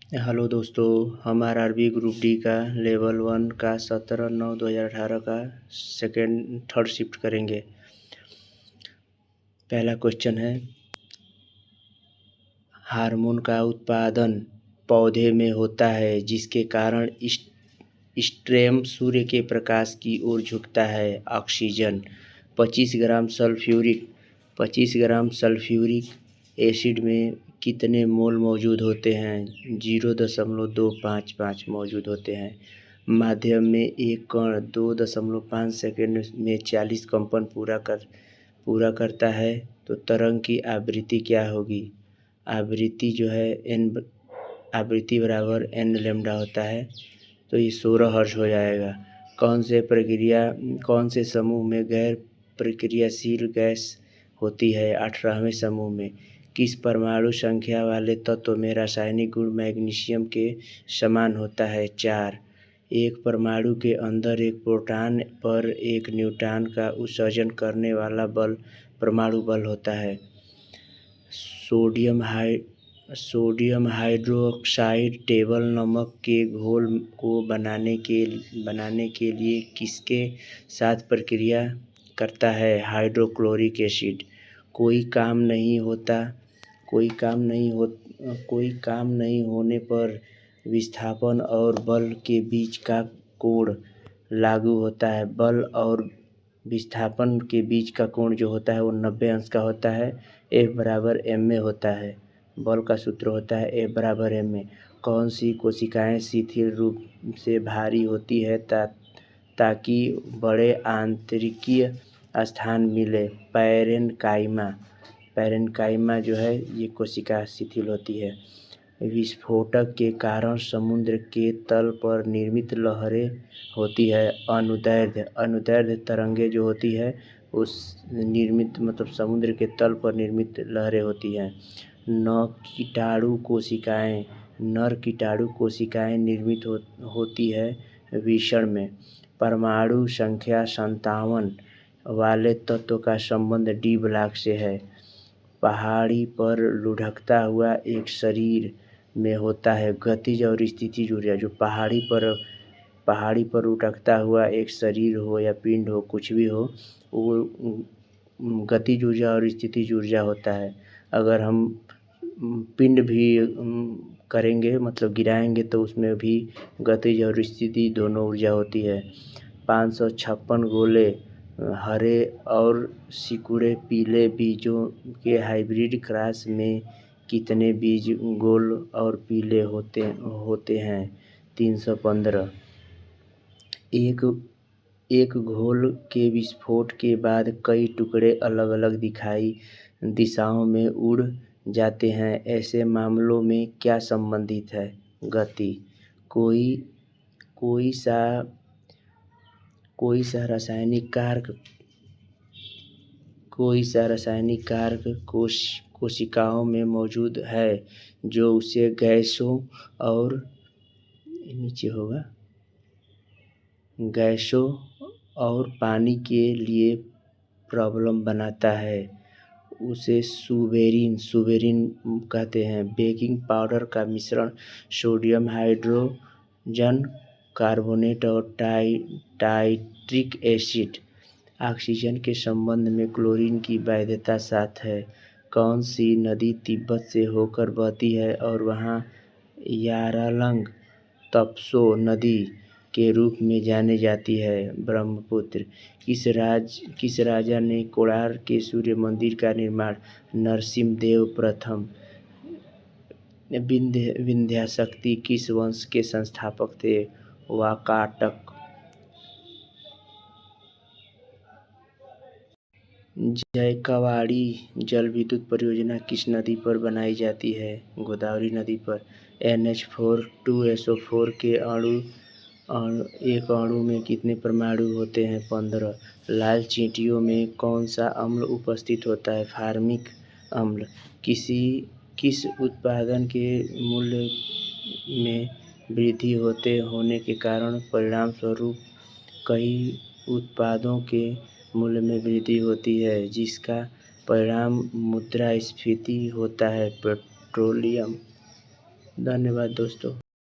Hello दोस्तों, हम RRB group D का लेवल 1 का 17/9/2018 का थर्ड शिफ्ट करेंगे। पहला क्वेश्चन है, हार्मोन का उत्पादन पौधे में होता है जिसके कारण स्टेम सूर्य के प्रकाश की ओर झुकता है। ऑक्सीजन। 25 ग्राम सल्फ्यूरिक एसिड में कितने मोल मौजूद होते हैं? 0.255 मौजूद होते हैं। माध्यम में एक कण 2.5 सेकंड में 40 कंपन पूरा करता है, तो तरंग की आवृत्ति क्या होगी? आवृत्ति जो है आवृत्ति बराबर n लैम्डा होता है, तो ये 16 हर्ट्ज हो जाएगा। कौन से समूह में गैर प्रक्रियाशील गैस होती है? 18वें समूह में। किस परमाणु संख्या वाले तत्व में रासायनिक गुण मैग्नीशियम के समान होता है? 4। एक परमाणु के अंदर एक प्रोटॉन पर एक न्यूट्रॉन का उत्सर्जन करने वाला बल परमाणु बल होता है। सोडियम हाइड्रोक्साइड टेबल नमक के घोल को बनाने के लिए किसके साथ प्रक्रिया करता है? Hydrochloric acid. कोई काम नहीं होने पर विस्थापन और बल के बीच का कोण लागू होता है। बल और विस्थापन के बीच का कोण जो होता है वो 90 अंश का होता है। F बराबर m में होता है। बल का सूत्र होता है F बराबर m में। कौन सी कोशिकाएं शिथिल रूप से भारी होती है ताकि बड़े आंतरिकीय स्थान मिले? पैरेन्काइमा जो है ये कोशिका शिथिल होती है। विस्फोटक के कारण समुद्र के तल पर निर्मित लहरें होती है। अनुदैर्ध्य तरंगे जो होती है उस निर्मित मतलब समुद्र के तल पर निर्मित लहरें होती हैं। नर कीटाणु कोशिकाएं निर्मित होती है विषण में। परमाणु संख्या 57 वाले तत्व का संबंध डी ब्लॉक से है। पहाड़ी पर लुढ़कता हुआ एक शरीर में होता है गतिज और स्थितिज ऊर्जा। जो पहाड़ी पर लुढ़कता हुआ एक शरीर हो या पिंड हो, कुछ भी हो, वो गतिज ऊर्जा और स्थितिज ऊर्जा होता है। अगर हम पिंड भी करेंगे मतलब गिराएंगे तो उसमें भी गतिज और स्थिति दोनों ऊर्जा होती है। 556 गोले हरे और सिकुड़े पीले बीजों के हाइब्रिड क्रॉस में कितने बीज गोल और पीले होते हैं? 315। एक घोल के विस्फोट के बाद कई टुकड़े अलग अलग दिशाओं में उड़ जाते हैं। ऐसे मामलों में क्या संबंधित है? गति। कोई सा रासायनिक कारक कोशिकाओं में मौजूद है जो उसे गैसों और पानी के लिए प्रॉब्लम बनाता है। उसे सुबेरिन कहते हैं। बेकिंग पाउडर का मिश्रण सोडियम हाइड्रोजन कार्बोनेट और टाइट्रिक एसिड। ऑक्सीजन के संबंध में क्लोरीन की वैधता 7 है। कौन सी नदी तिब्बत से होकर बहती है और वहाँ यारालंग तपसो नदी के रूप में जानी जाती है? ब्रह्मपुत्र। किस राजा ने कोणार्क के सूर्य मंदिर का निर्माण? नरसिम्हदेव प्रथम। विंध्याशक्ति किस वंश के संस्थापक थे? वाकाटक। जयकवाड़ी जल विद्युत परियोजना किस नदी पर बनाई जाती है? गोदावरी नदी पर। NH4 2SO4 के एक अणु में कितने परमाणु होते हैं? 15। लाल चींटियों में कौन सा अम्ल उपस्थित होता है? फॉर्मिक अम्ल। किस उत्पाद के मूल्य में वृद्धि होने के कारण परिणाम स्वरूप कई उत्पादों के मूल्य में वृद्धि होती है, जिसका परिणाम मुद्रास्फीति होता है? पेट्रोलियम। धन्यवाद दोस्तों।